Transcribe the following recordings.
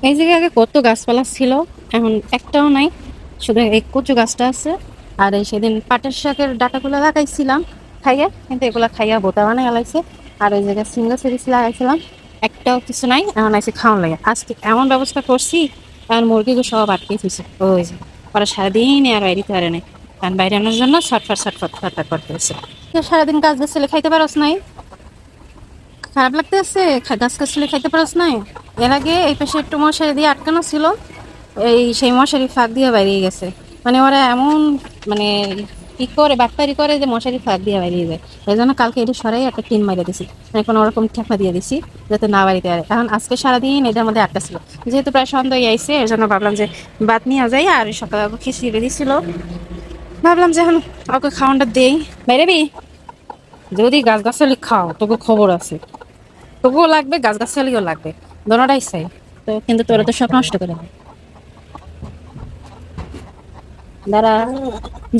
এই জায়গায় আগে কত গাছপালা ছিল, এখন একটাও নাই, শুধু এই কচু গাছটা আছে। আর এই সেদিন পাটের শাকের ডাটাগুলো লাগাইছিলাম খাইয়া, কিন্তু এগুলা খাইয়া বোতা বানাই লাগাইছে। আর ওই জায়গায় সিঙ্গা সিরিজ লাগাইছিলাম, একটাও কিছু নাই। এখন আইসে খাওয়ান লাগে, আজকে এমন ব্যবস্থা করছি, কারণ মুরগিগুলো সব আটকে থুইছে। ওই যে ওরা সারাদিন আর বাইরে পারে নাই, কারণ বাইরে আনার জন্য ছটফট ছটফট ছটফট করতে হয়েছে। সারাদিন গাছ গাছলে খাইতে পারস নাই, খারাপ লাগতেছে, গাছ গাছলে খাইতে পারস নাই। এর আগে এই পাশে একটু মশারি দিয়ে আটকানো ছিল, এই সেই মশারি ফাঁক দিয়ে বেরিয়ে গেছে। মানে ওরা এমন মানে কি করে বাটপারি করে যে মশারি ফাঁক দিয়ে বেরিয়ে যায়। এই জন্য কালকে এটা সরাই একটা টিন মাইরে দিছি, মানে কোনো রকম ঠেকনা দিয়ে দিছি যাতে না বাড়িতে পারে। এখন আজকে সারাদিন এটার মধ্যে আটকা ছিল, যেহেতু প্রায় সন্ধ্যায় আইসে, এর জন্য ভাবলাম যে বাদ নিয়ে যাই। আর সকালে খিচুড়ি দিছিল, ভাবলাম যে এখন ওকে খাওয়ানটা দেই। বাইরে যদি গাছ গাছালি খাও তোকে খবর আছে, তোকেও লাগবে গাছ গাছালিও লাগবে, দোনোটাই চাই। তো কিন্তু তোরা তো সব নষ্ট করে দেয়। দাঁড়া,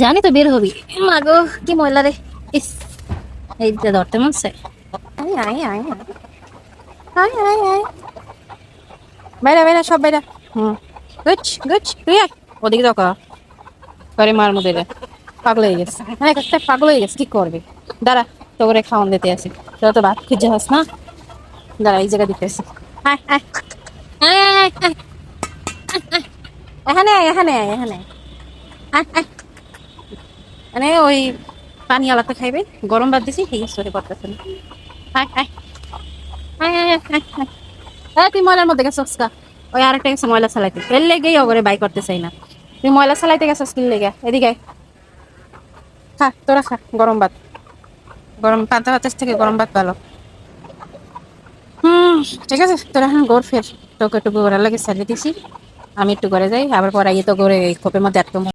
জানি তো বের হবি। মাগো কি ময়লা রে, ইস, এই যে ধরতে মন চাই। আয় আয় আয় আয় আয় আয়, বাইরা বাইরা সব বাইরা। হুম, গুচ গুচ, তুই আয় ওদিকে যাও। করে মার মধ্যে পাগল হয়ে গেছে, হ্যাঁ একটা পাগল হয়ে গেছে, কি করবে। দাঁড়া, তো করে খাওয়ান দিতে আসি, তোরা তো ভাত খুঁজে হাস না। দাঁড়া, এই জায়গা দিতে আসি। আয় আয় আয় আয় আয়, এখানে আয় এখানে আয় এখানে আয় আয়। মানে ওই পানি আলাদা খাইবে, গরম ভাত দিছি সেই সরে করতেছে না। আয় আয় আয় আয় আয় আয়। তুই ময়লার মধ্যে গেছস কা? ওই আরেকটা গেছে ময়লা চালাইতে, এর লেগেই ওরে বাই করতে চাই না। তুই ময়লা চালাইতে গেছস কি লেগে? এদিকে খা, তোরা খা গরম ভাত। গরম পান্তা ভাতের থেকে গরম ভাত ভালো। হুম, ঠিক আছে, তোরা এখন গোর ফের, তোকে একটু গোড়া লাগে সারিয়ে দিছি, আমি একটু ঘরে যাই, আবার পরে গিয়ে তো ঘরে এই খোপের মধ্যে আটকে